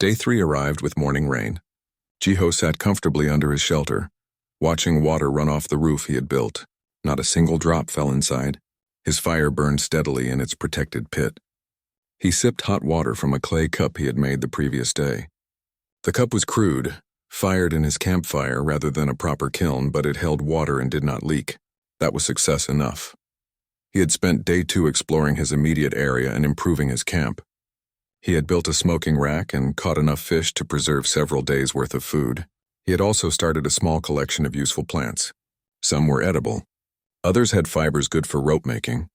Day 3 arrived with morning rain. Jiho sat comfortably under his shelter, watching water run off the roof he had built. Not a single drop fell inside. His fire burned steadily in its protected pit. He sipped hot water from a clay cup he had made the previous day. The cup was crude, fired in his campfire rather than a proper kiln, but it held water and did not leak. That was success enough. He had spent day 2 exploring his immediate area and improving his camp. He had built a smoking rack and caught enough fish to preserve several days' worth of food. He had also started a small collection of useful plants. Some were edible. Others had fibers good for rope making.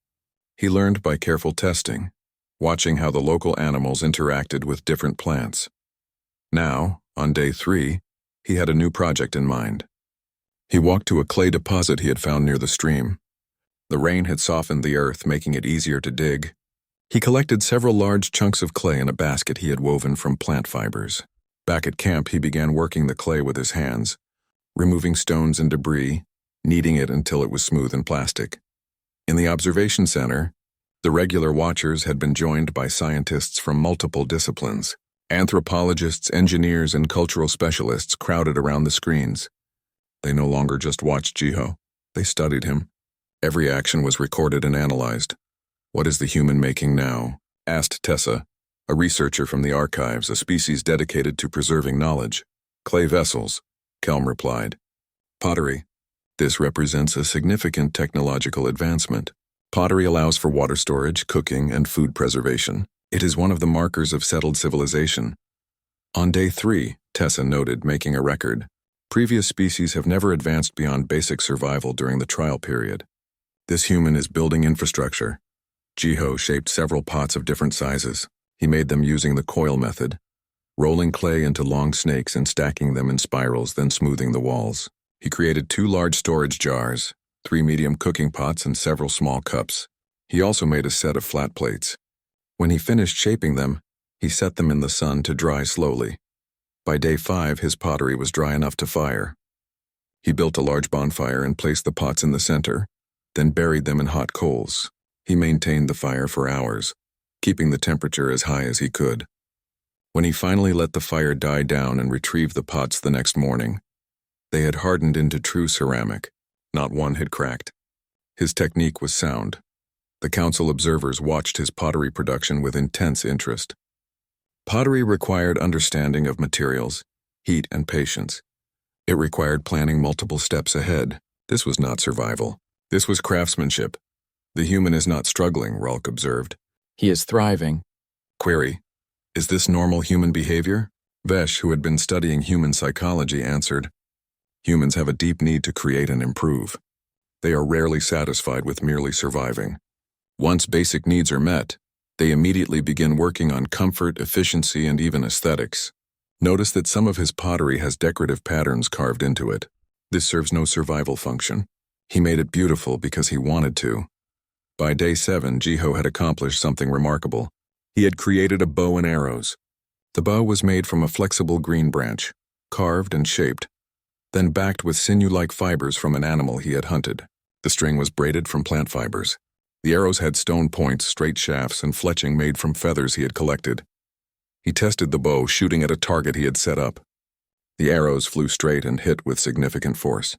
He learned by careful testing, watching how the local animals interacted with different plants. Now, on day 3, he had a new project in mind. He walked to a clay deposit he had found near the stream. The rain had softened the earth, making it easier to dig. He collected several large chunks of clay in a basket he had woven from plant fibers. Back at camp, he began working the clay with his hands, removing stones and debris, kneading it until it was smooth and plastic. In the observation center, the regular watchers had been joined by scientists from multiple disciplines. Anthropologists, engineers, and cultural specialists crowded around the screens. They no longer just watched Jiho. They studied him. Every action was recorded and analyzed. "What is the human making now?" asked Tessa, a researcher from the archives, a species dedicated to preserving knowledge. "Clay vessels," Kelm replied. "Pottery. This represents a significant technological advancement. Pottery allows for water storage, cooking, and food preservation. It is one of the markers of settled civilization." On day 3, Tessa noted, making a record. Previous species have never advanced beyond basic survival during the trial period. This human is building infrastructure. Jiho shaped several pots of different sizes. He made them using the coil method, rolling clay into long snakes and stacking them in spirals, then smoothing the walls. He created 2 large storage jars, 3 medium cooking pots, and several small cups. He also made a set of flat plates. When he finished shaping them, he set them in the sun to dry slowly. By day 5, his pottery was dry enough to fire. He built a large bonfire and placed the pots in the center, then buried them in hot coals. He maintained the fire for hours, keeping the temperature as high as he could. When he finally let the fire die down and retrieved the pots the next morning, they had hardened into true ceramic. Not one had cracked. His technique was sound. The council observers watched his pottery production with intense interest. Pottery required understanding of materials, heat, and patience. It required planning multiple steps ahead. This was not survival. This was craftsmanship. "The human is not struggling," Ralk observed. "He is thriving." Query: "Is this normal human behavior?" Vesh, who had been studying human psychology, answered, "Humans have a deep need to create and improve. They are rarely satisfied with merely surviving. Once basic needs are met, they immediately begin working on comfort, efficiency, and even aesthetics." Notice that some of his pottery has decorative patterns carved into it. This serves no survival function. He made it beautiful because he wanted to. By day 7, Jiho had accomplished something remarkable. He had created a bow and arrows. The bow was made from a flexible green branch, carved and shaped, then backed with sinew-like fibers from an animal he had hunted. The string was braided from plant fibers. The arrows had stone points, straight shafts, and fletching made from feathers he had collected. He tested the bow, shooting at a target he had set up. The arrows flew straight and hit with significant force.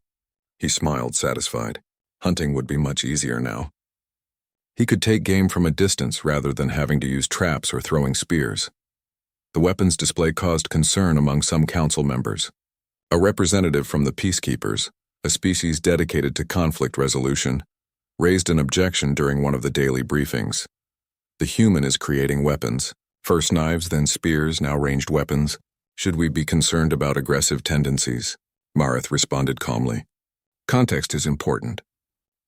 He smiled, satisfied. Hunting would be much easier now. He could take game from a distance rather than having to use traps or throwing spears. The weapons display caused concern among some council members. A representative from the Peacekeepers, a species dedicated to conflict resolution, raised an objection during one of the daily briefings. "The human is creating weapons. First knives, then spears, now ranged weapons. Should we be concerned about aggressive tendencies?" Marith responded calmly. "Context is important.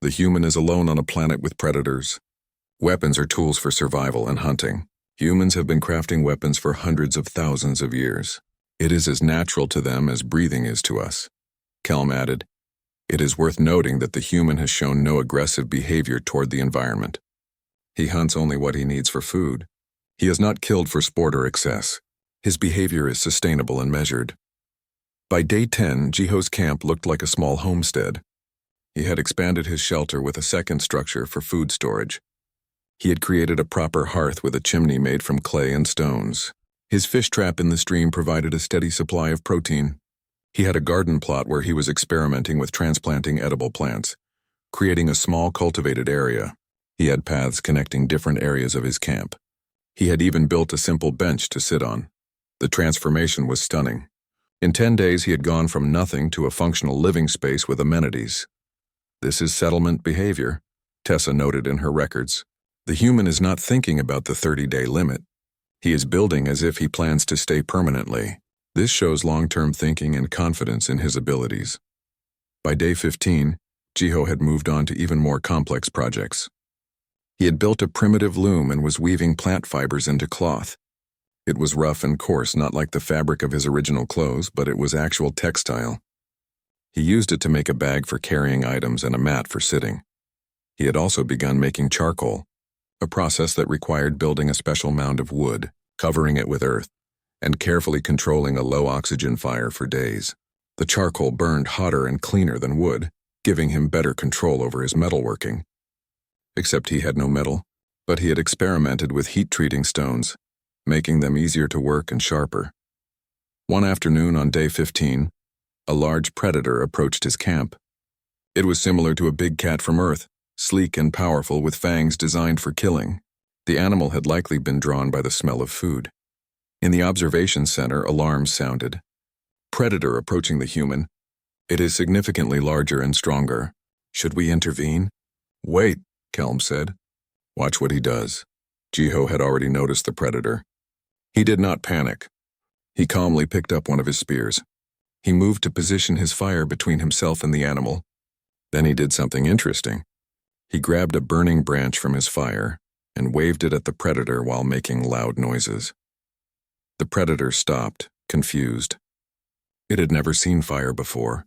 The human is alone on a planet with predators. Weapons are tools for survival and hunting. Humans have been crafting weapons for hundreds of thousands of years. It is as natural to them as breathing is to us." Kelm added, "It is worth noting that the human has shown no aggressive behavior toward the environment. He hunts only what he needs for food. He has not killed for sport or excess. His behavior is sustainable and measured." By day 10, Jiho's camp looked like a small homestead. He had expanded his shelter with a second structure for food storage. He had created a proper hearth with a chimney made from clay and stones. His fish trap in the stream provided a steady supply of protein. He had a garden plot where he was experimenting with transplanting edible plants, creating a small cultivated area. He had paths connecting different areas of his camp. He had even built a simple bench to sit on. The transformation was stunning. In 10 days, he had gone from nothing to a functional living space with amenities. This is settlement behavior, Tessa noted in her records. The human is not thinking about the 30-day limit. He is building as if he plans to stay permanently. This shows long-term thinking and confidence in his abilities. By day 15, Jiho had moved on to even more complex projects. He had built a primitive loom and was weaving plant fibers into cloth. It was rough and coarse, not like the fabric of his original clothes, but it was actual textile. He used it to make a bag for carrying items and a mat for sitting. He had also begun making charcoal, a process that required building a special mound of wood, covering it with earth, and carefully controlling a low-oxygen fire for days. The charcoal burned hotter and cleaner than wood, giving him better control over his metalworking. Except he had no metal, but he had experimented with heat-treating stones, making them easier to work and sharper. One afternoon on day 15, a large predator approached his camp. It was similar to a big cat from Earth, sleek and powerful with fangs designed for killing. The animal had likely been drawn by the smell of food. In the observation center, alarms sounded. Predator approaching the human. It is significantly larger and stronger. Should we intervene? Wait, Kelm said. Watch what he does. Jiho had already noticed the predator. He did not panic. He calmly picked up one of his spears. He moved to position his fire between himself and the animal. Then he did something interesting. He grabbed a burning branch from his fire and waved it at the predator while making loud noises. The predator stopped, confused. It had never seen fire before.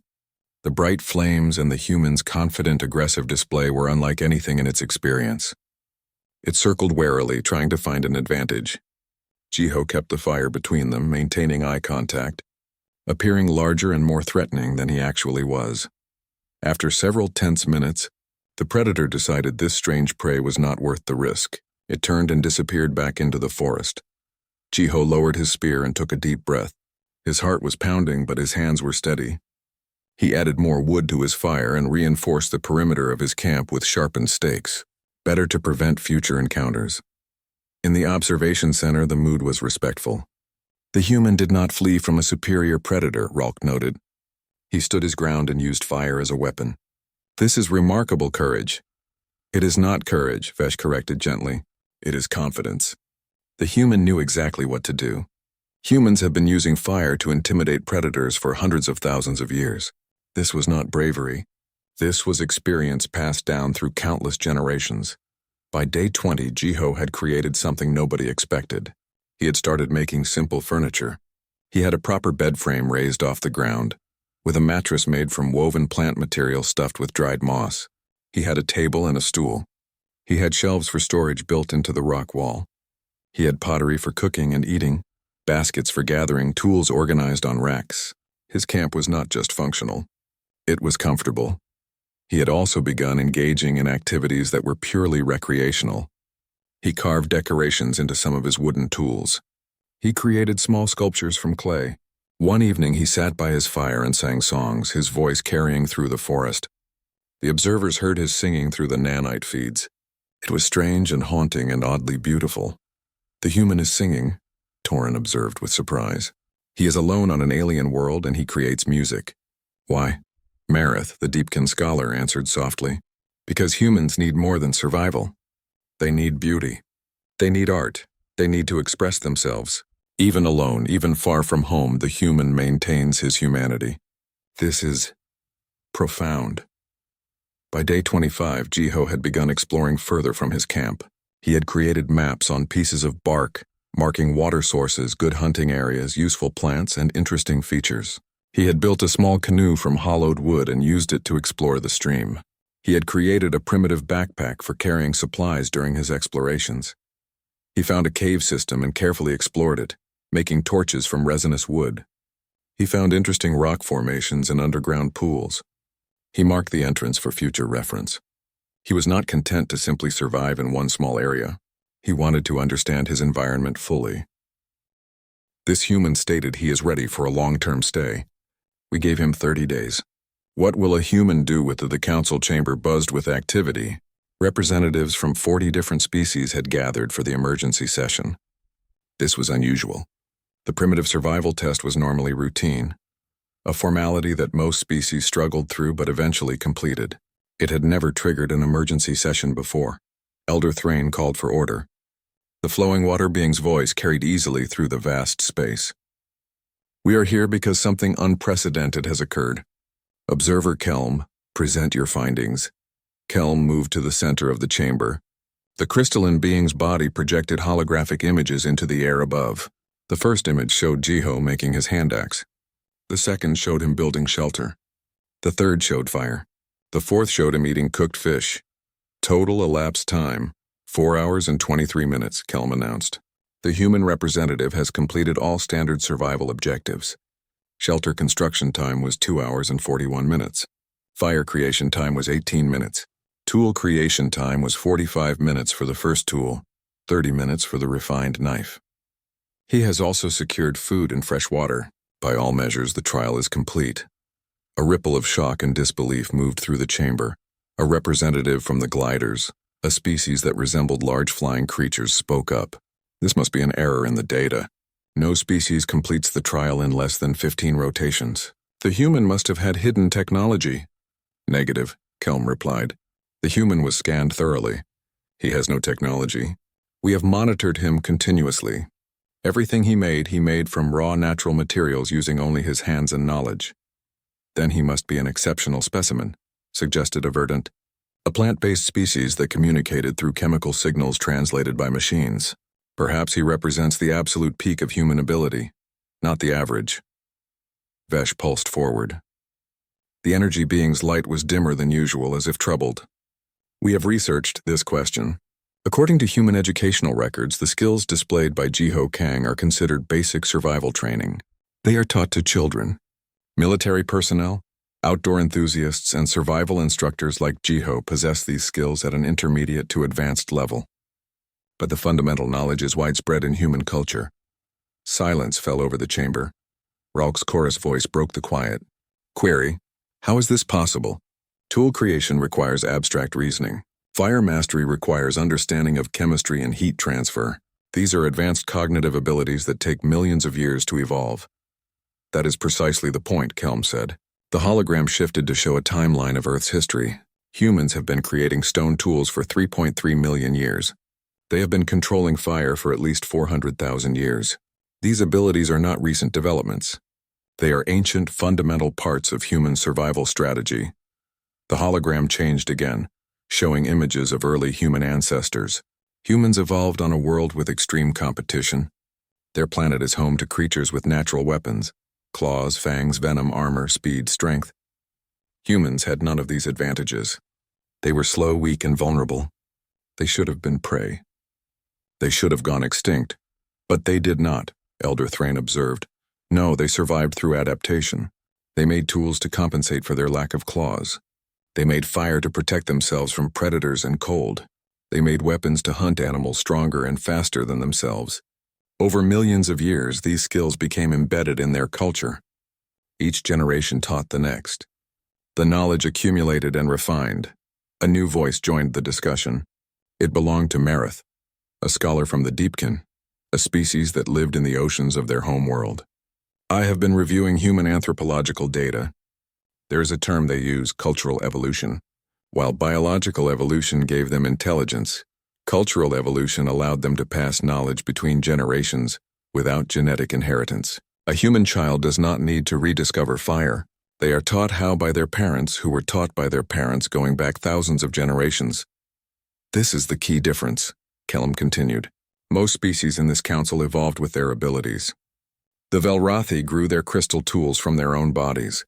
The bright flames and the human's confident, aggressive display were unlike anything in its experience. It circled warily, trying to find an advantage. Jiho kept the fire between them, maintaining eye contact, appearing larger and more threatening than he actually was. After several tense minutes, the predator decided this strange prey was not worth the risk. It turned and disappeared back into the forest. Jiho lowered his spear and took a deep breath. His heart was pounding, but his hands were steady. He added more wood to his fire and reinforced the perimeter of his camp with sharpened stakes, better to prevent future encounters. In the observation center, the mood was respectful. The human did not flee from a superior predator, Ralk noted. He stood his ground and used fire as a weapon. This is remarkable courage. It is not courage, Vesh corrected gently. It is confidence. The human knew exactly what to do. Humans have been using fire to intimidate predators for hundreds of thousands of years. This was not bravery. This was experience passed down through countless generations. By day 20, Jiho had created something nobody expected. He had started making simple furniture. He had a proper bed frame raised off the ground, with a mattress made from woven plant material stuffed with dried moss. He had a table and a stool. He had shelves for storage built into the rock wall. He had pottery for cooking and eating, baskets for gathering, tools organized on racks. His camp was not just functional. It was comfortable. He had also begun engaging in activities that were purely recreational. He carved decorations into some of his wooden tools. He created small sculptures from clay. One evening he sat by his fire and sang songs, his voice carrying through the forest. The observers heard his singing through the nanite feeds. It was strange and haunting and oddly beautiful. The human is singing, Torin observed with surprise. He is alone on an alien world and he creates music. Why? Marith, the Deepkin scholar, answered softly. Because humans need more than survival. They need beauty. They need art. They need to express themselves. Even alone, even far from home, the human maintains his humanity. This is profound. By day 25, Jiho had begun exploring further from his camp. He had created maps on pieces of bark, marking water sources, good hunting areas, useful plants, and interesting features. He had built a small canoe from hollowed wood and used it to explore the stream. He had created a primitive backpack for carrying supplies during his explorations. He found a cave system and carefully explored it, making torches from resinous wood. He found interesting rock formations and underground pools. He marked the entrance for future reference. He was not content to simply survive in one small area. He wanted to understand his environment fully. This human stated he is ready for a long-term stay. We gave him 30 days. What will a human do with the council chamber buzzed with activity? Representatives from 40 different species had gathered for the emergency session. This was unusual. The primitive survival test was normally routine, a formality that most species struggled through but eventually completed. It had never triggered an emergency session before. Elder Thrain called for order. The flowing water being's voice carried easily through the vast space. We are here because something unprecedented has occurred. Observer Kelm, present your findings. Kelm moved to the center of the chamber. The crystalline being's body projected holographic images into the air above. The first image showed Jiho making his hand axe. The second showed him building shelter. The third showed fire. The fourth showed him eating cooked fish. Total elapsed time, 4 hours and 23 minutes, Kelm announced. The human representative has completed all standard survival objectives. Shelter construction time was 2 hours and 41 minutes. Fire creation time was 18 minutes. Tool creation time was 45 minutes for the first tool, 30 minutes for the refined knife. He has also secured food and fresh water. By all measures, the trial is complete. A ripple of shock and disbelief moved through the chamber. A representative from the gliders, a species that resembled large flying creatures, spoke up. This must be an error in the data. No species completes the trial in less than 15 rotations. The human must have had hidden technology. Negative, Kelm replied. The human was scanned thoroughly. He has no technology. We have monitored him continuously. Everything he made from raw natural materials using only his hands and knowledge. Then he must be an exceptional specimen, suggested a verdant. A plant-based species that communicated through chemical signals translated by machines. Perhaps he represents the absolute peak of human ability, not the average. Vesh pulsed forward. The energy being's light was dimmer than usual, as if troubled. We have researched this question. According to human educational records, the skills displayed by Jiho Kang are considered basic survival training. They are taught to children. Military personnel, outdoor enthusiasts, and survival instructors like Jiho possess these skills at an intermediate to advanced level. But the fundamental knowledge is widespread in human culture. Silence fell over the chamber. Ralk's chorus voice broke the quiet. Query: how is this possible? Tool creation requires abstract reasoning. Fire mastery requires understanding of chemistry and heat transfer. These are advanced cognitive abilities that take millions of years to evolve. That is precisely the point, Kelm said. The hologram shifted to show a timeline of Earth's history. Humans have been creating stone tools for 3.3 million years. They have been controlling fire for at least 400,000 years. These abilities are not recent developments. They are ancient, fundamental parts of human survival strategy. The hologram changed again, showing images of early human ancestors. Humans evolved on a world with extreme competition. Their planet is home to creatures with natural weapons: claws, fangs, venom, armor, speed, strength. Humans had none of these advantages. They were slow, weak, and vulnerable. They should have been prey. They should have gone extinct. But they did not, Elder Thrain observed. No, they survived through adaptation. They made tools to compensate for their lack of claws. They made fire to protect themselves from predators and cold. They made weapons to hunt animals stronger and faster than themselves. Over millions of years, these skills became embedded in their culture. Each generation taught the next. The knowledge accumulated and refined. A new voice joined the discussion. It belonged to Marith, a scholar from the Deepkin, a species that lived in the oceans of their homeworld. I have been reviewing human anthropological data. There is a term they use, cultural evolution. While biological evolution gave them intelligence, cultural evolution allowed them to pass knowledge between generations without genetic inheritance. A human child does not need to rediscover fire. They are taught how by their parents, who were taught by their parents going back thousands of generations. This is the key difference, Kelm continued. Most species in this council evolved with their abilities. The Velrathi grew their crystal tools from their own bodies.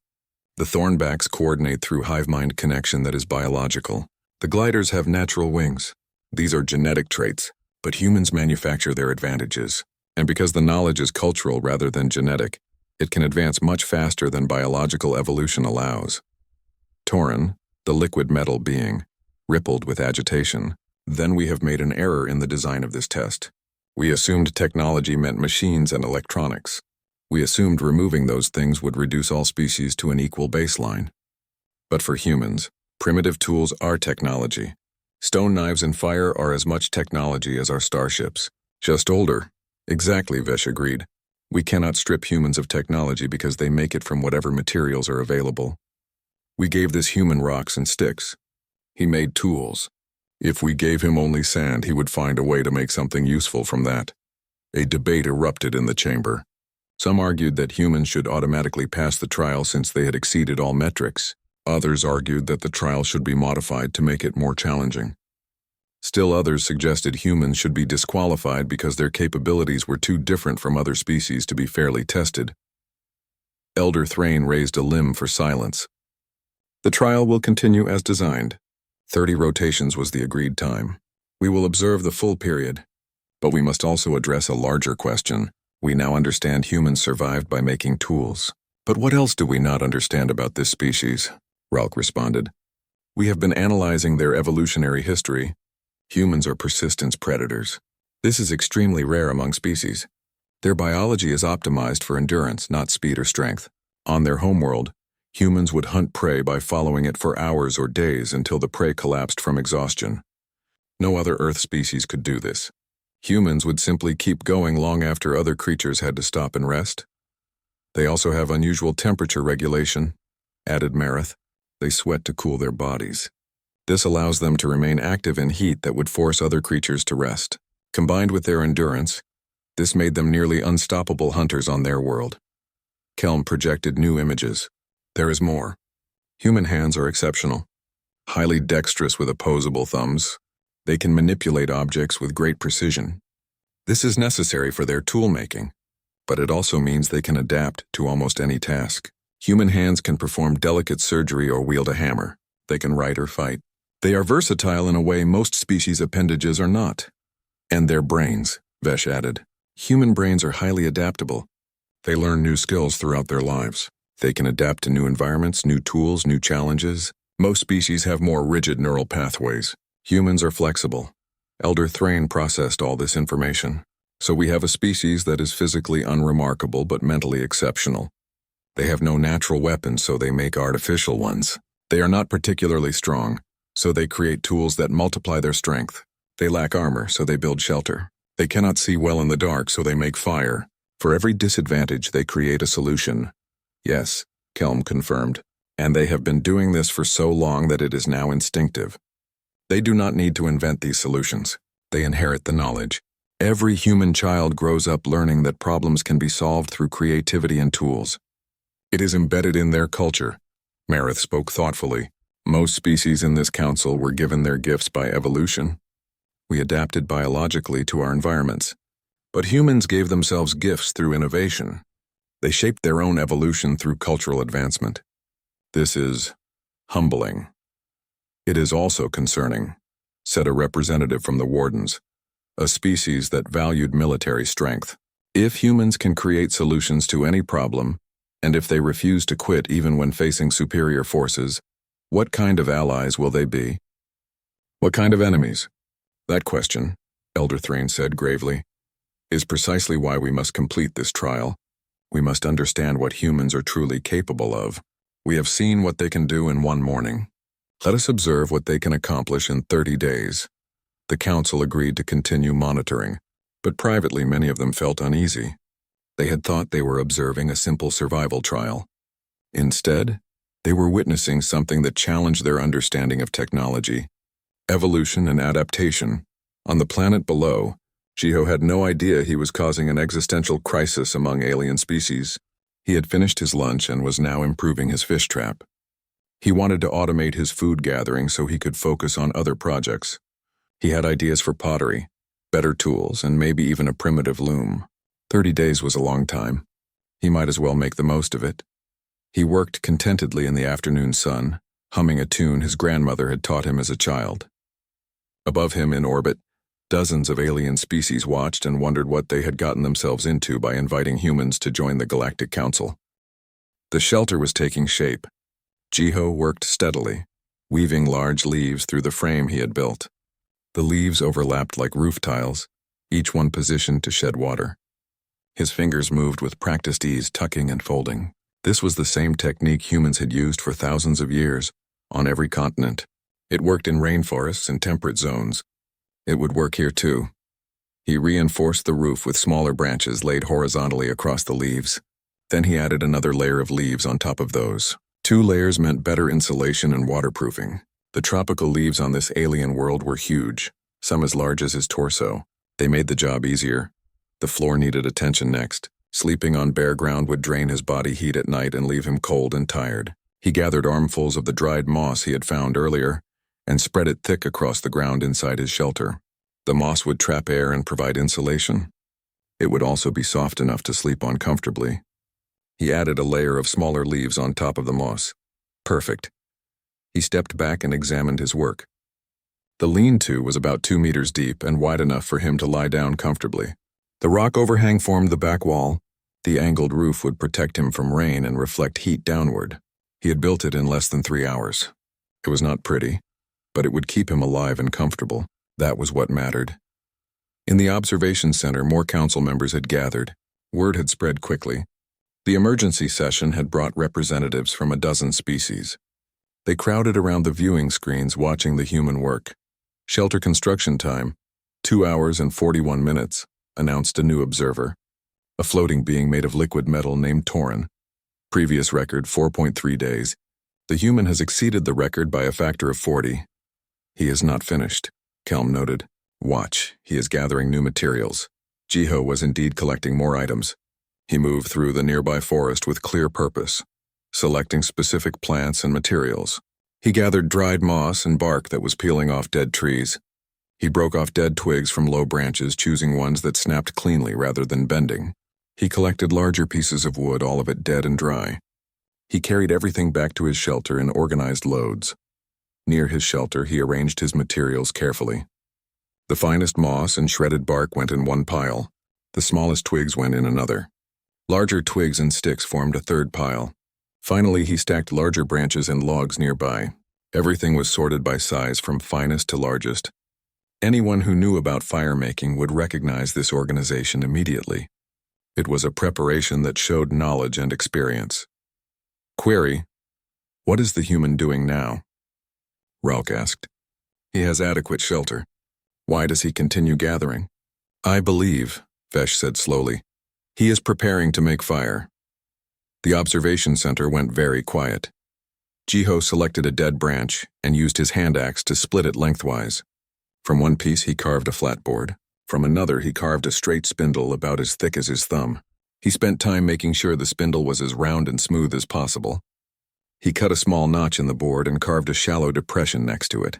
The Thornbacks coordinate through hive-mind connection that is biological. The gliders have natural wings. These are genetic traits, but humans manufacture their advantages. And because the knowledge is cultural rather than genetic, it can advance much faster than biological evolution allows. Torin, the liquid metal being, rippled with agitation. Then we have made an error in the design of this test. We assumed technology meant machines and electronics. We assumed removing those things would reduce all species to an equal baseline. But for humans, primitive tools are technology. Stone knives and fire are as much technology as our starships. Just older. Exactly, Vesh agreed. We cannot strip humans of technology because they make it from whatever materials are available. We gave this human rocks and sticks. He made tools. If we gave him only sand, he would find a way to make something useful from that. A debate erupted in the chamber. Some argued that humans should automatically pass the trial since they had exceeded all metrics. Others argued that the trial should be modified to make it more challenging. Still others suggested humans should be disqualified because their capabilities were too different from other species to be fairly tested. Elder Thrain raised a limb for silence. The trial will continue as designed. 30 rotations was the agreed time. We will observe the full period. But we must also address a larger question. We now understand humans survived by making tools. But what else do we not understand about this species? Ralk responded. We have been analyzing their evolutionary history. Humans are persistence predators. This is extremely rare among species. Their biology is optimized for endurance, not speed or strength. On their homeworld, humans would hunt prey by following it for hours or days until the prey collapsed from exhaustion. No other Earth species could do this. Humans would simply keep going long after other creatures had to stop and rest. They also have unusual temperature regulation, added Marith. They sweat to cool their bodies. This allows them to remain active in heat that would force other creatures to rest. Combined with their endurance, this made them nearly unstoppable hunters on their world. Kelm projected new images. There is more. Human hands are exceptional. Highly dexterous with opposable thumbs, they can manipulate objects with great precision. This is necessary for their tool-making, but it also means they can adapt to almost any task. Human hands can perform delicate surgery or wield a hammer. They can write or fight. They are versatile in a way most species' appendages are not. And their brains, Vesh added. Human brains are highly adaptable. They learn new skills throughout their lives. They can adapt to new environments, new tools, new challenges. Most species have more rigid neural pathways. Humans are flexible. Elder Thrain processed all this information. So we have a species that is physically unremarkable but mentally exceptional. They have no natural weapons, so they make artificial ones. They are not particularly strong, so they create tools that multiply their strength. They lack armor, so they build shelter. They cannot see well in the dark, so they make fire. For every disadvantage, they create a solution. Yes, Kelm confirmed. And they have been doing this for so long that it is now instinctive. They do not need to invent these solutions. They inherit the knowledge. Every human child grows up learning that problems can be solved through creativity and tools. It is embedded in their culture. Marith spoke thoughtfully. Most species in this council were given their gifts by evolution. We adapted biologically to our environments. But humans gave themselves gifts through innovation. They shaped their own evolution through cultural advancement. This is humbling. It is also concerning, said a representative from the Wardens, a species that valued military strength. If humans can create solutions to any problem, and if they refuse to quit even when facing superior forces, what kind of allies will they be? What kind of enemies? That question, Elder Thrain said gravely, is precisely why we must complete this trial. We must understand what humans are truly capable of. We have seen what they can do in one morning. Let us observe what they can accomplish in 30 days. The council agreed to continue monitoring, but privately many of them felt uneasy. They had thought they were observing a simple survival trial. Instead, they were witnessing something that challenged their understanding of technology. Evolution and adaptation. On the planet below, Jiho had no idea he was causing an existential crisis among alien species. He had finished his lunch and was now improving his fish trap. He wanted to automate his food gathering so he could focus on other projects. He had ideas for pottery, better tools, and maybe even a primitive loom. 30 days was a long time. He might as well make the most of it. He worked contentedly in the afternoon sun, humming a tune his grandmother had taught him as a child. Above him in orbit, dozens of alien species watched and wondered what they had gotten themselves into by inviting humans to join the Galactic Council. The shelter was taking shape. Jiho worked steadily, weaving large leaves through the frame he had built. The leaves overlapped like roof tiles, each one positioned to shed water. His fingers moved with practiced ease, tucking and folding. This was the same technique humans had used for thousands of years, on every continent. It worked in rainforests and temperate zones. It would work here too. He reinforced the roof with smaller branches laid horizontally across the leaves. Then he added another layer of leaves on top of those. 2 layers meant better insulation and waterproofing. The tropical leaves on this alien world were huge, some as large as his torso. They made the job easier. The floor needed attention next. Sleeping on bare ground would drain his body heat at night and leave him cold and tired. He gathered armfuls of the dried moss he had found earlier and spread it thick across the ground inside his shelter. The moss would trap air and provide insulation. It would also be soft enough to sleep on comfortably. He added a layer of smaller leaves on top of the moss. Perfect. He stepped back and examined his work. The lean-to was about 2 meters deep and wide enough for him to lie down comfortably. The rock overhang formed the back wall. The angled roof would protect him from rain and reflect heat downward. He had built it in less than 3 hours. It was not pretty, but it would keep him alive and comfortable. That was what mattered. In the observation center, more council members had gathered. Word had spread quickly. The emergency session had brought representatives from a dozen species. They crowded around the viewing screens watching the human work. Shelter construction time, 2 hours and 41 minutes, announced a new observer. A floating being made of liquid metal named Torin. Previous record, 4.3 days. The human has exceeded the record by a factor of 40. He is not finished, Kelm noted. Watch, he is gathering new materials. Jiho was indeed collecting more items. He moved through the nearby forest with clear purpose, selecting specific plants and materials. He gathered dried moss and bark that was peeling off dead trees. He broke off dead twigs from low branches, choosing ones that snapped cleanly rather than bending. He collected larger pieces of wood, all of it dead and dry. He carried everything back to his shelter in organized loads. Near his shelter, he arranged his materials carefully. The finest moss and shredded bark went in one pile. The smallest twigs went in another. Larger twigs and sticks formed a third pile. Finally, he stacked larger branches and logs nearby. Everything was sorted by size from finest to largest. Anyone who knew about fire-making would recognize this organization immediately. It was a preparation that showed knowledge and experience. Query: what is the human doing now? Ralk asked. He has adequate shelter. Why does he continue gathering? I believe, Vesh said slowly, he is preparing to make fire. The observation center went very quiet. Jiho selected a dead branch and used his hand axe to split it lengthwise. From one piece he carved a flat board. From another he carved a straight spindle about as thick as his thumb. He spent time making sure the spindle was as round and smooth as possible. He cut a small notch in the board and carved a shallow depression next to it.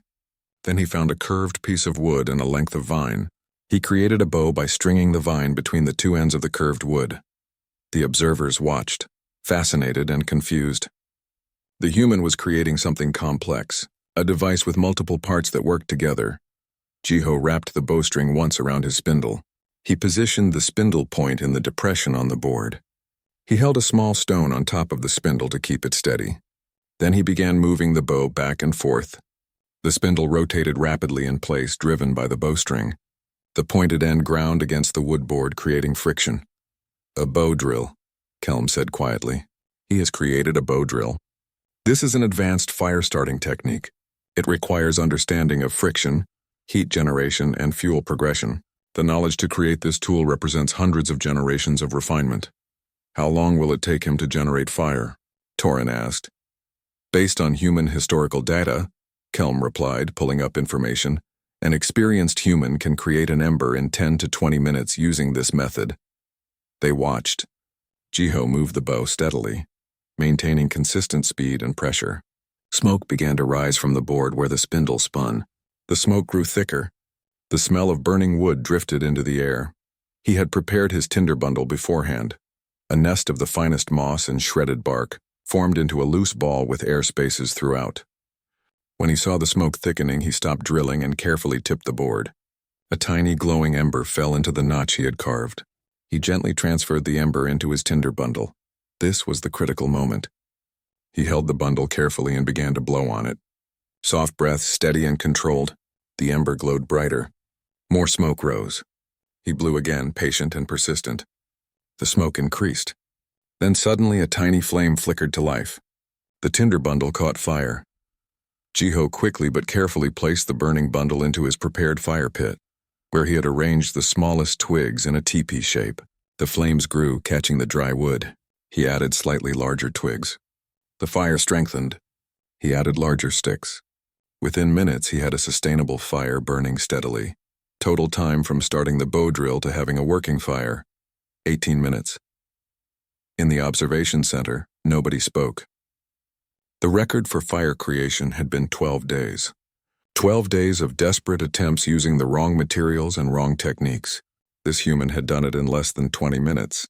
Then he found a curved piece of wood and a length of vine. He created a bow by stringing the vine between the 2 ends of the curved wood. The observers watched, fascinated and confused. The human was creating something complex, a device with multiple parts that worked together. Jiho wrapped the bowstring once around his spindle. He positioned the spindle point in the depression on the board. He held a small stone on top of the spindle to keep it steady. Then he began moving the bow back and forth. The spindle rotated rapidly in place, driven by the bowstring. The pointed end ground against the wood board, creating friction. A bow drill, Kelm said quietly. He has created a bow drill. This is an advanced fire-starting technique. It requires understanding of friction, heat generation, and fuel progression. The knowledge to create this tool represents hundreds of generations of refinement. How long will it take him to generate fire? Torin asked. Based on human historical data, Kelm replied, pulling up information, an experienced human can create an ember in 10 to 20 minutes using this method. They watched. Jiho moved the bow steadily, maintaining consistent speed and pressure. Smoke began to rise from the board where the spindle spun. The smoke grew thicker. The smell of burning wood drifted into the air. He had prepared his tinder bundle beforehand. A nest of the finest moss and shredded bark formed into a loose ball with air spaces throughout. When he saw the smoke thickening, he stopped drilling and carefully tipped the board. A tiny glowing ember fell into the notch he had carved. He gently transferred the ember into his tinder bundle. This was the critical moment. He held the bundle carefully and began to blow on it. Soft breaths, steady and controlled. The ember glowed brighter. More smoke rose. He blew again, patient and persistent. The smoke increased. Then suddenly a tiny flame flickered to life. The tinder bundle caught fire. Jiho quickly but carefully placed the burning bundle into his prepared fire pit, where he had arranged the smallest twigs in a teepee shape. The flames grew, catching the dry wood. He added slightly larger twigs. The fire strengthened. He added larger sticks. Within minutes, he had a sustainable fire burning steadily. Total time from starting the bow drill to having a working fire, 18 minutes. In the observation center, nobody spoke. The record for fire creation had been 12 days. 12 days of desperate attempts using the wrong materials and wrong techniques. This human had done it in less than 20 minutes,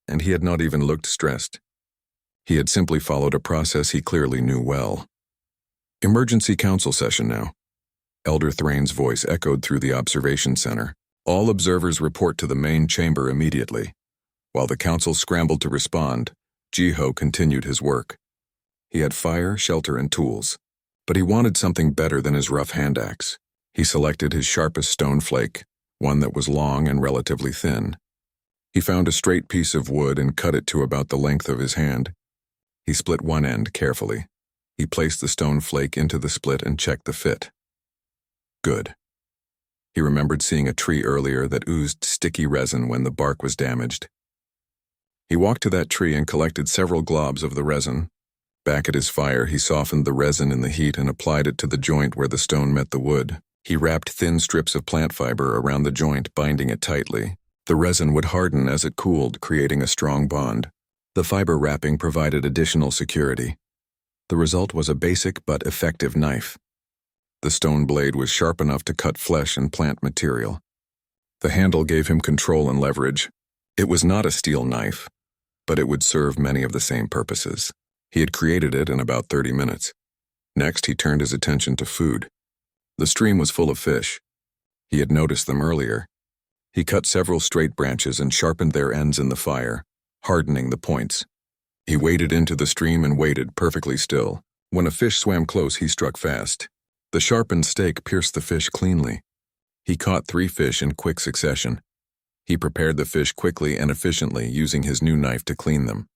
and he had not even looked stressed. He had simply followed a process he clearly knew well. Emergency council session now. Elder Thrain's voice echoed through the observation center. All observers report to the main chamber immediately. While the council scrambled to respond, Jiho continued his work. He had fire, shelter, and tools, but he wanted something better than his rough hand axe. He selected his sharpest stone flake, one that was long and relatively thin. He found a straight piece of wood and cut it to about the length of his hand. He split one end carefully. He placed the stone flake into the split and checked the fit. Good. He remembered seeing a tree earlier that oozed sticky resin when the bark was damaged. He walked to that tree and collected several globs of the resin. Back at his fire, he softened the resin in the heat and applied it to the joint where the stone met the wood. He wrapped thin strips of plant fiber around the joint, binding it tightly. The resin would harden as it cooled, creating a strong bond. The fiber wrapping provided additional security. The result was a basic but effective knife. The stone blade was sharp enough to cut flesh and plant material. The handle gave him control and leverage. It was not a steel knife, but it would serve many of the same purposes. He had created it in about 30 minutes. Next, he turned his attention to food. The stream was full of fish. He had noticed them earlier. He cut several straight branches and sharpened their ends in the fire, hardening the points. He waded into the stream and waited perfectly still. When a fish swam close, he struck fast. The sharpened stake pierced the fish cleanly. He caught 3 fish in quick succession. He prepared the fish quickly and efficiently, using his new knife to clean them.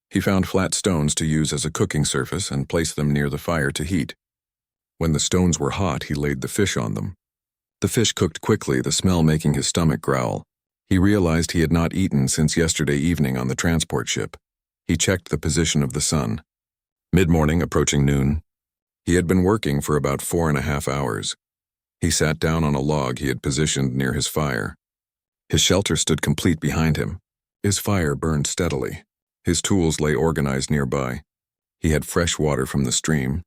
He found flat stones to use as a cooking surface and placed them near the fire to heat. When the stones were hot, he laid the fish on them. The fish cooked quickly, the smell making his stomach growl. He realized he had not eaten since yesterday evening on the transport ship. He checked the position of the sun. Mid-morning, approaching noon. He had been working for about 4.5 hours. He sat down on a log he had positioned near his fire. His shelter stood complete behind him. His fire burned steadily. His tools lay organized nearby. He had fresh water from the stream,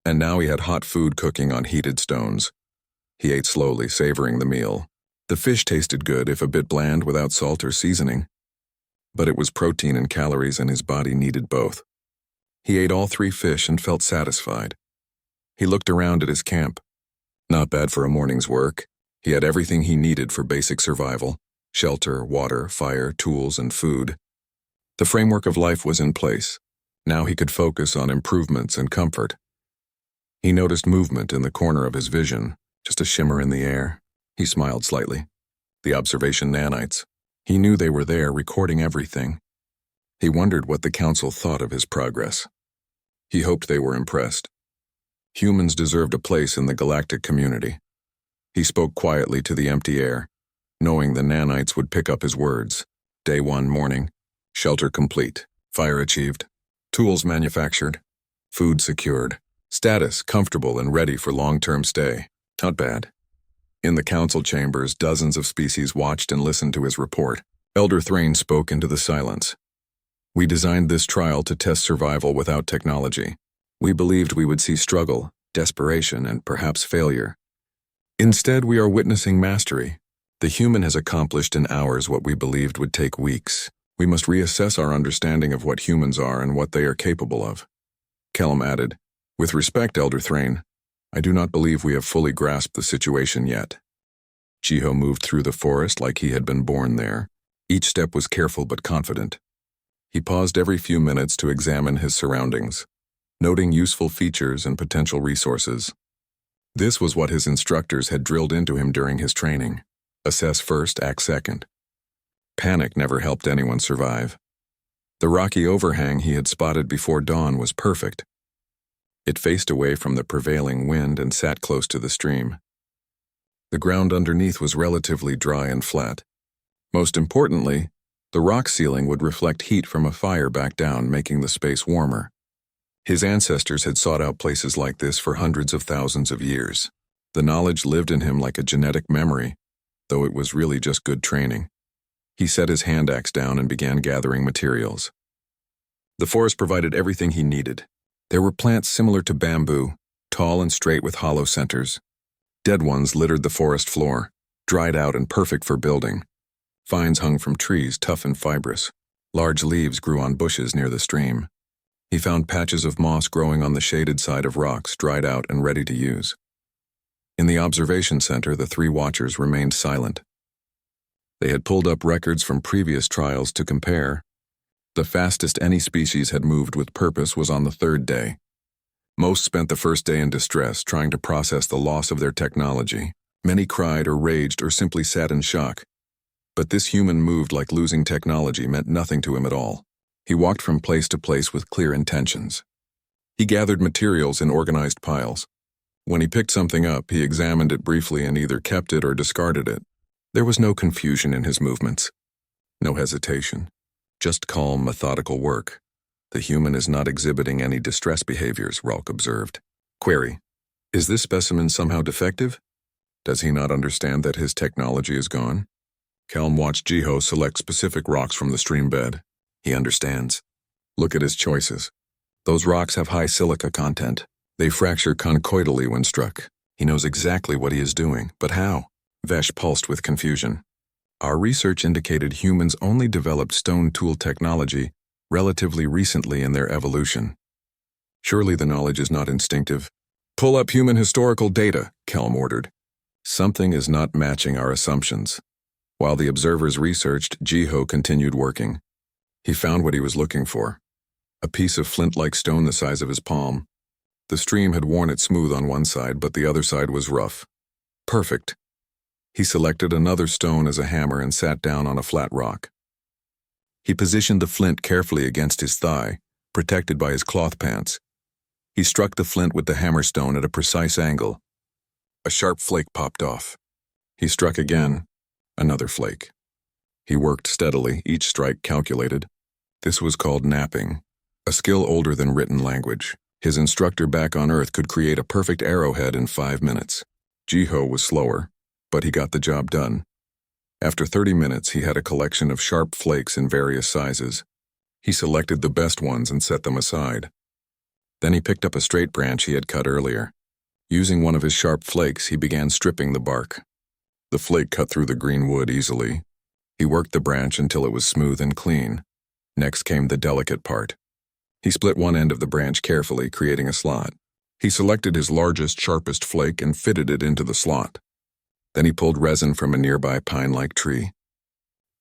and now he had hot food cooking on heated stones. He ate slowly, savoring the meal. The fish tasted good, if a bit bland without salt or seasoning. But it was protein and calories, and his body needed both. He ate all 3 fish and felt satisfied. He looked around at his camp. Not bad for a morning's work. He had everything he needed for basic survival: shelter, water, fire, tools, and food. The framework of life was in place. Now he could focus on improvements and comfort. He noticed movement in the corner of his vision, just a shimmer in the air. He smiled slightly. The observation nanites. He knew they were there, recording everything. He wondered what the council thought of his progress. He hoped they were impressed. Humans deserved a place in the galactic community. He spoke quietly to the empty air, knowing the nanites would pick up his words. Day 1 morning. Shelter complete. Fire achieved. Tools manufactured. Food secured. Status comfortable and ready for long-term stay. Not bad. In the council chambers, dozens of species watched and listened to his report. Elder Thrain spoke into the silence. We designed this trial to test survival without technology. We believed we would see struggle, desperation, and perhaps failure. Instead, we are witnessing mastery. The human has accomplished in hours what we believed would take weeks. We must reassess our understanding of what humans are and what they are capable of. Kellum added, "With respect, Elder Thrain, I do not believe we have fully grasped the situation yet." Jiho moved through the forest like he had been born there. Each step was careful but confident. He paused every few minutes to examine his surroundings, noting useful features and potential resources. This was what his instructors had drilled into him during his training. Assess first, act second. Panic never helped anyone survive. The rocky overhang he had spotted before dawn was perfect. It faced away from the prevailing wind and sat close to the stream. The ground underneath was relatively dry and flat. Most importantly, the rock ceiling would reflect heat from a fire back down, making the space warmer. His ancestors had sought out places like this for hundreds of thousands of years. The knowledge lived in him like a genetic memory, though it was really just good training. He set his hand axe down and began gathering materials. The forest provided everything he needed. There were plants similar to bamboo, tall and straight with hollow centers. Dead ones littered the forest floor, dried out and perfect for building. Vines hung from trees, tough and fibrous. Large leaves grew on bushes near the stream. He found patches of moss growing on the shaded side of rocks, dried out and ready to use. In the observation center, the three watchers remained silent. They had pulled up records from previous trials to compare. The fastest any species had moved with purpose was on the third day. Most spent the first day in distress, trying to process the loss of their technology. Many cried or raged or simply sat in shock. But this human moved like losing technology meant nothing to him at all. He walked from place to place with clear intentions. He gathered materials in organized piles. When he picked something up, he examined it briefly and either kept it or discarded it. There was no confusion in his movements. No hesitation. Just calm, methodical work. The human is not exhibiting any distress behaviors, Ralk observed. Query: is this specimen somehow defective? Does he not understand that his technology is gone? Kelm watched Jiho select specific rocks from the stream bed. He understands. Look at his choices. Those rocks have high silica content. They fracture conchoidally when struck. He knows exactly what he is doing, but how? Vesh pulsed with confusion. Our research indicated humans only developed stone tool technology relatively recently in their evolution. Surely the knowledge is not instinctive. Pull up human historical data, Kelm ordered. Something is not matching our assumptions. While the observers researched, Jiho continued working. He found what he was looking for. A piece of flint-like stone the size of his palm. The stream had worn it smooth on one side, but the other side was rough. Perfect. He selected another stone as a hammer and sat down on a flat rock. He positioned the flint carefully against his thigh, protected by his cloth pants. He struck the flint with the hammerstone at a precise angle. A sharp flake popped off. He struck again. Another flake. He worked steadily, each strike calculated. This was called napping, a skill older than written language. His instructor back on Earth could create a perfect arrowhead in 5 minutes. Jiho was slower, but he got the job done. After 30 minutes, he had a collection of sharp flakes in various sizes. He selected the best ones and set them aside. Then he picked up a straight branch he had cut earlier. Using one of his sharp flakes, he began stripping the bark. The flake cut through the green wood easily. He worked the branch until it was smooth and clean. Next came the delicate part. He split one end of the branch carefully, creating a slot. He selected his largest, sharpest flake and fitted it into the slot. Then he pulled resin from a nearby pine-like tree.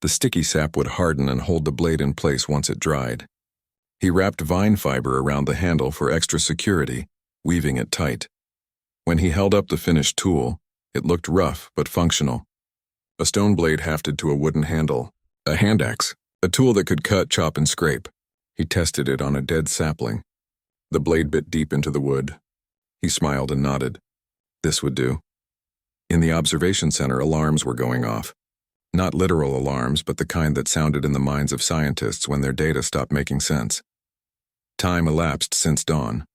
The sticky sap would harden and hold the blade in place once it dried. He wrapped vine fiber around the handle for extra security, weaving it tight. When he held up the finished tool, it looked rough but functional. A stone blade hafted to a wooden handle. A hand axe, a tool that could cut, chop, and scrape. He tested it on a dead sapling. The blade bit deep into the wood. He smiled and nodded. This would do. In the observation center, alarms were going off. Not literal alarms, but the kind that sounded in the minds of scientists when their data stopped making sense. Time elapsed since dawn.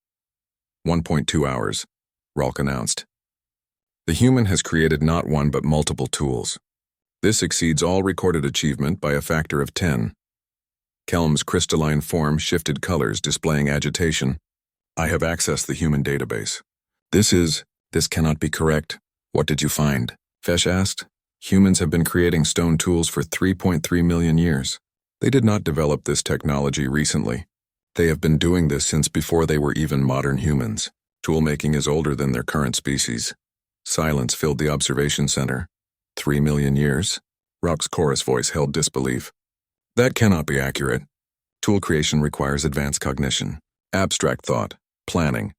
1.2 hours, Ralk announced. The human has created not one but multiple tools. This exceeds all recorded achievement by a factor of 10. Kelm's crystalline form shifted colors, displaying agitation. I have accessed the human database. This cannot be correct. What did you find? Fesh asked. Humans have been creating stone tools for 3.3 million years. They did not develop this technology recently. They have been doing this since before they were even modern humans. Toolmaking is older than their current species. Silence filled the observation center. 3 million years? Rock's chorus voice held disbelief. That cannot be accurate. Tool creation requires advanced cognition, abstract thought, planning.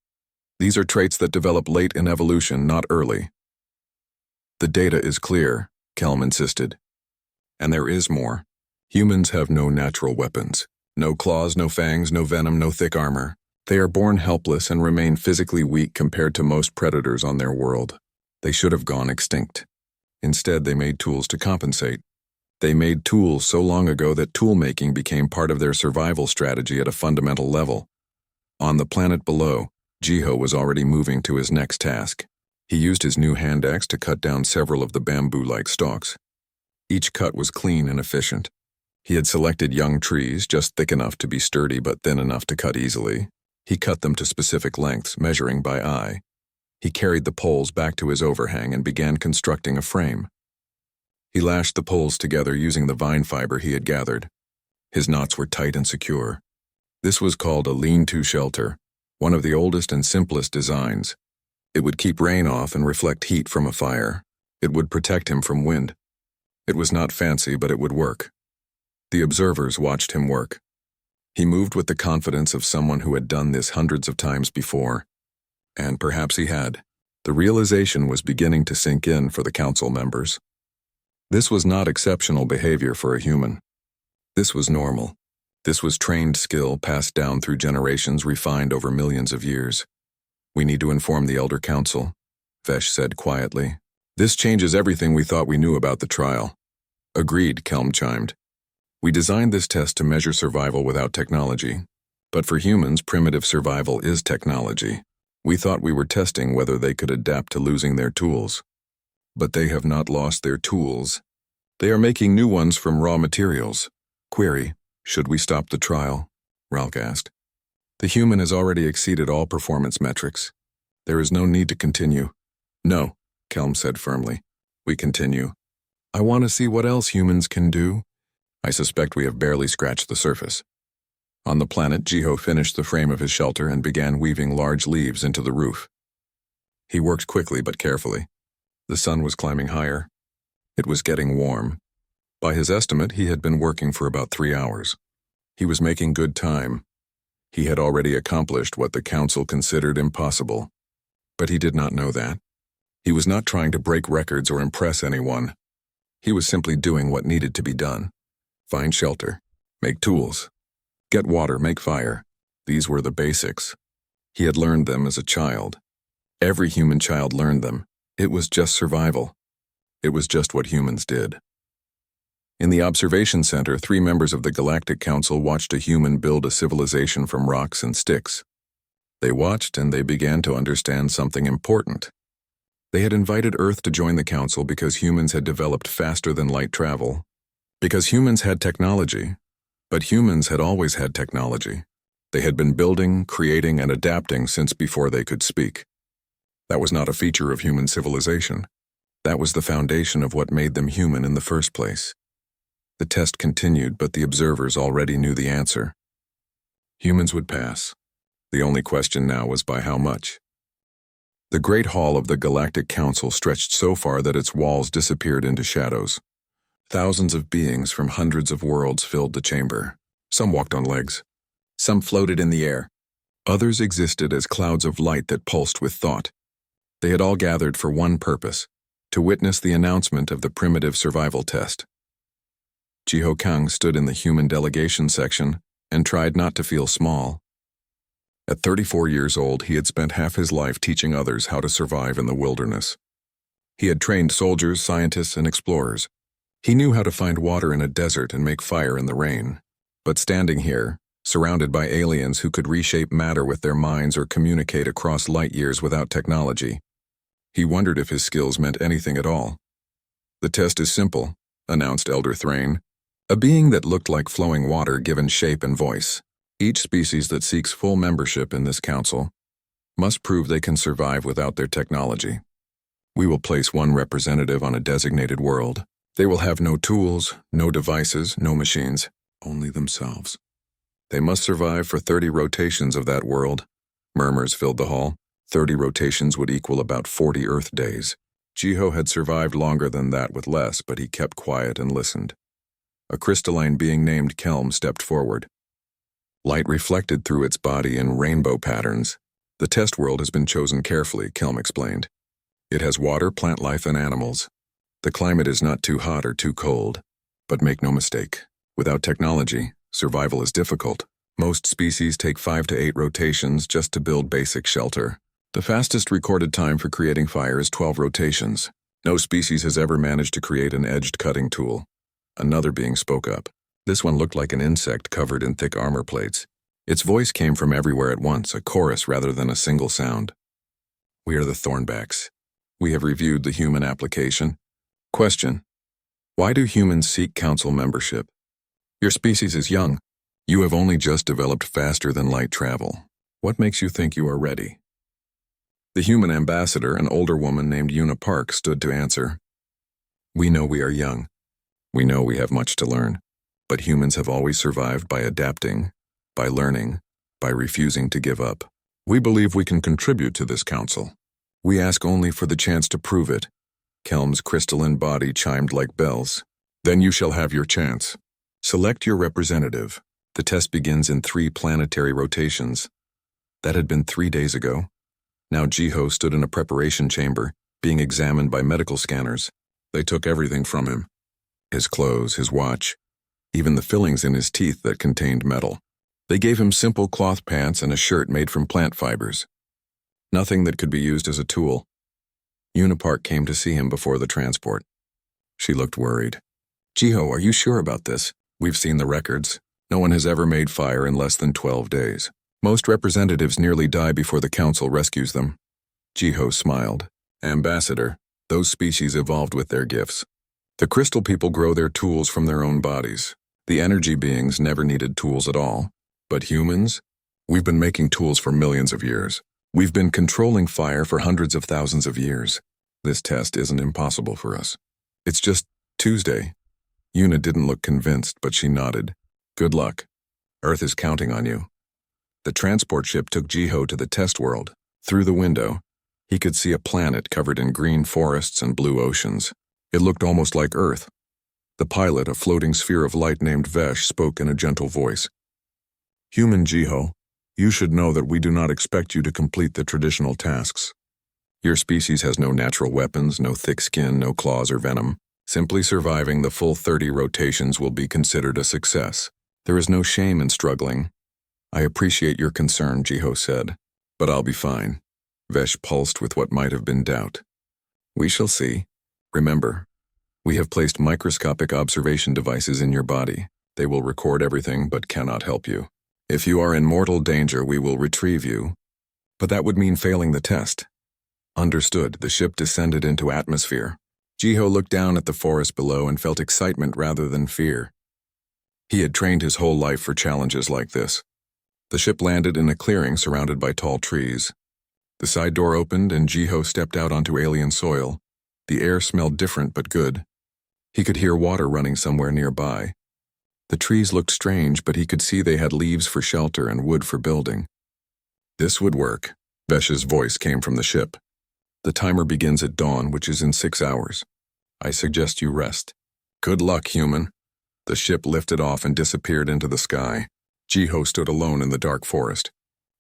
These are traits that develop late in evolution, not early. The data is clear, Kelm insisted. And there is more. Humans have no natural weapons. No claws, no fangs, no venom, no thick armor. They are born helpless and remain physically weak compared to most predators on their world. They should have gone extinct. Instead, they made tools to compensate. They made tools so long ago that tool-making became part of their survival strategy at a fundamental level. On the planet below, Jiho was already moving to his next task. He used his new hand axe to cut down several of the bamboo-like stalks. Each cut was clean and efficient. He had selected young trees, just thick enough to be sturdy but thin enough to cut easily. He cut them to specific lengths, measuring by eye. He carried the poles back to his overhang and began constructing a frame. He lashed the poles together using the vine fiber he had gathered. His knots were tight and secure. This was called a lean-to shelter, one of the oldest and simplest designs. It would keep rain off and reflect heat from a fire. It would protect him from wind. It was not fancy, but it would work. The observers watched him work. He moved with the confidence of someone who had done this hundreds of times before. And perhaps he had. The realization was beginning to sink in for the council members. This was not exceptional behavior for a human. This was normal. This was trained skill passed down through generations, refined over millions of years. We need to inform the Elder Council, Vesh said quietly. This changes everything we thought we knew about the trial. Agreed, Kelm chimed. We designed this test to measure survival without technology. But for humans, primitive survival is technology. We thought we were testing whether they could adapt to losing their tools. But they have not lost their tools. They are making new ones from raw materials. Query, should we stop the trial? Ralk asked. The human has already exceeded all performance metrics. There is no need to continue. No, Kelm said firmly. We continue. I want to see what else humans can do. I suspect we have barely scratched the surface. On the planet, Jiho finished the frame of his shelter and began weaving large leaves into the roof. He worked quickly but carefully. The sun was climbing higher. It was getting warm. By his estimate, he had been working for about 3 hours. He was making good time. He had already accomplished what the council considered impossible. But he did not know that. He was not trying to break records or impress anyone. He was simply doing what needed to be done. Find shelter, make tools, get water, make fire. These were the basics. He had learned them as a child. Every human child learned them. It was just survival. It was just what humans did. In the observation center, 3 members of the Galactic Council watched a human build a civilization from rocks and sticks. They watched and they began to understand something important. They had invited Earth to join the Council because humans had developed faster than light travel. Because humans had technology. But humans had always had technology. They had been building, creating, and adapting since before they could speak. That was not a feature of human civilization. That was the foundation of what made them human in the first place. The test continued, but the observers already knew the answer. Humans would pass. The only question now was by how much. The great hall of the Galactic Council stretched so far that its walls disappeared into shadows. Thousands of beings from hundreds of worlds filled the chamber. Some walked on legs. Some floated in the air. Others existed as clouds of light that pulsed with thought. They had all gathered for one purpose, to witness the announcement of the primitive survival test. Jiho Kang stood in the human delegation section and tried not to feel small. At 34 years old, he had spent half his life teaching others how to survive in the wilderness. He had trained soldiers, scientists, and explorers. He knew how to find water in a desert and make fire in the rain. But standing here, surrounded by aliens who could reshape matter with their minds or communicate across light years without technology, he wondered if his skills meant anything at all. The test is simple, announced Elder Thrain. A being that looked like flowing water given shape and voice. Each species that seeks full membership in this council must prove they can survive without their technology. We will place one representative on a designated world. They will have no tools, no devices, no machines, only themselves. They must survive for 30 rotations of that world. Murmurs filled the hall. 30 rotations would equal about 40 Earth days. Jiho had survived longer than that with less, but he kept quiet and listened. A crystalline being named Kelm stepped forward. Light reflected through its body in rainbow patterns. The test world has been chosen carefully, Kelm explained. It has water, plant life, and animals. The climate is not too hot or too cold. But make no mistake, without technology, survival is difficult. Most species take 5 to 8 rotations just to build basic shelter. The fastest recorded time for creating fire is 12 rotations. No species has ever managed to create an edged cutting tool. Another being spoke up. This one looked like an insect covered in thick armor plates. Its voice came from everywhere at once, a chorus rather than a single sound. We are the Thornbacks. We have reviewed the human application. Question: why do humans seek council membership? Your species is young. You have only just developed faster than light travel. What makes you think you are ready? The human ambassador, an older woman named Una Park, stood to answer. We know we are young. We know we have much to learn. But humans have always survived by adapting, by learning, by refusing to give up. We believe we can contribute to this council. We ask only for the chance to prove it. Kelm's crystalline body chimed like bells. Then you shall have your chance. Select your representative. The test begins in 3 planetary rotations. That had been 3 days ago. Now Jiho stood in a preparation chamber, being examined by medical scanners. They took everything from him. His clothes, his watch, even the fillings in his teeth that contained metal. They gave him simple cloth pants and a shirt made from plant fibers. Nothing that could be used as a tool. Una Park came to see him before the transport. She looked worried. Jiho, are you sure about this? We've seen the records. No one has ever made fire in less than 12 days. Most representatives nearly die before the council rescues them. Jiho smiled. Ambassador, those species evolved with their gifts. The crystal people grow their tools from their own bodies. The energy beings never needed tools at all. But humans? We've been making tools for millions of years. We've been controlling fire for hundreds of thousands of years. This test isn't impossible for us. It's just Tuesday. Una didn't look convinced, but she nodded. Good luck. Earth is counting on you. The transport ship took Jiho to the test world. Through the window, he could see a planet covered in green forests and blue oceans. It looked almost like Earth. The pilot, a floating sphere of light named Vesh, spoke in a gentle voice. Human Jiho, you should know that we do not expect you to complete the traditional tasks. Your species has no natural weapons, no thick skin, no claws or venom. Simply surviving the full 30 rotations will be considered a success. There is no shame in struggling. I appreciate your concern, Jiho said, but I'll be fine. Vesh pulsed with what might have been doubt. We shall see. Remember, we have placed microscopic observation devices in your body. They will record everything but cannot help you. If you are in mortal danger, we will retrieve you. But that would mean failing the test. Understood. The ship descended into atmosphere. Jiho looked down at the forest below and felt excitement rather than fear. He had trained his whole life for challenges like this. The ship landed in a clearing surrounded by tall trees. The side door opened and Jiho stepped out onto alien soil. The air smelled different but good. He could hear water running somewhere nearby. The trees looked strange, but he could see they had leaves for shelter and wood for building. This would work. Vesh's voice came from the ship. The timer begins at dawn, which is in 6 hours. I suggest you rest. Good luck, human. The ship lifted off and disappeared into the sky. Jiho stood alone in the dark forest.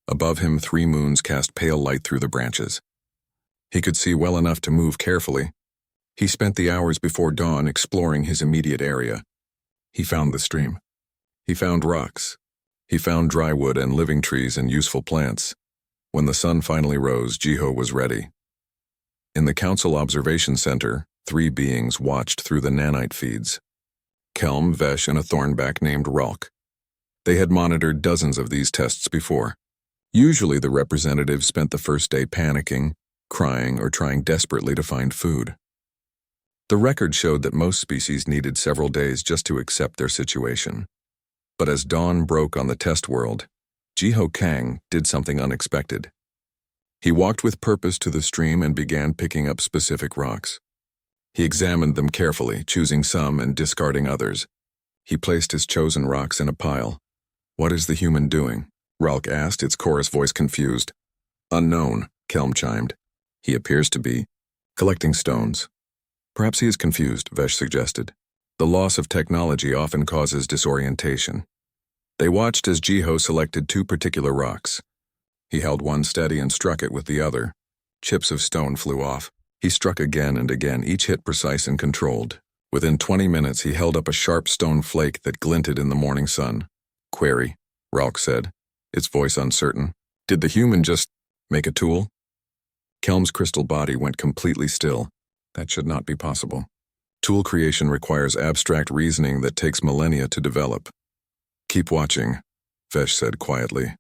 Above him, 3 moons cast pale light through the branches. He could see well enough to move carefully. He spent the hours before dawn exploring his immediate area. He found the stream. He found rocks. He found dry wood and living trees and useful plants. When the sun finally rose, Jiho was ready. In the Council Observation Center, 3 beings watched through the nanite feeds. Kelm, Vesh, and a thornback named Ralk. They had monitored dozens of these tests before. Usually the representatives spent the first day panicking, crying, or trying desperately to find food. The record showed that most species needed several days just to accept their situation. But as dawn broke on the test world, Jiho Kang did something unexpected. He walked with purpose to the stream and began picking up specific rocks. He examined them carefully, choosing some and discarding others. He placed his chosen rocks in a pile. What is the human doing? Ralk asked, its chorus voice confused. Unknown, Kelm chimed. He appears to be collecting stones. Perhaps he is confused, Vesh suggested. The loss of technology often causes disorientation. They watched as Jiho selected 2 particular rocks. He held one steady and struck it with the other. Chips of stone flew off. He struck again and again, each hit precise and controlled. Within 20 minutes, he held up a sharp stone flake that glinted in the morning sun. "Query," Ralk said, its voice uncertain. "Did the human just make a tool?" Kelm's crystal body went completely still. That should not be possible. Tool creation requires abstract reasoning that takes millennia to develop. "Keep watching," Vesh said quietly.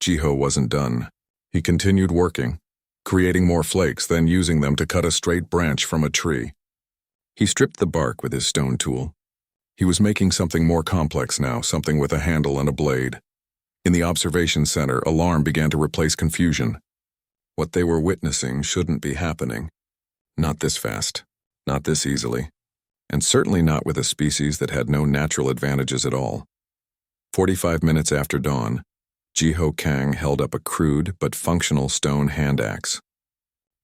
Jiho wasn't done. He continued working, creating more flakes, then using them to cut a straight branch from a tree. He stripped the bark with his stone tool. He was making something more complex now, something with a handle and a blade. In the observation center, alarm began to replace confusion. What they were witnessing shouldn't be happening. Not this fast, not this easily, and certainly not with a species that had no natural advantages at all. 45 minutes after dawn, Jiho Kang held up a crude but functional stone hand axe.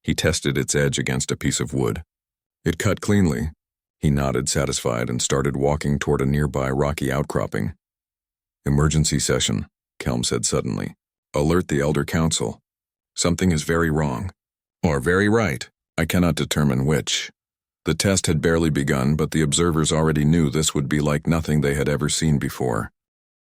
He tested its edge against a piece of wood. It cut cleanly. He nodded, satisfied, and started walking toward a nearby rocky outcropping. "Emergency session," Kelm said suddenly. "Alert the Elder Council. Something is very wrong. Or very right. I cannot determine which." The test had barely begun, but the observers already knew this would be like nothing they had ever seen before.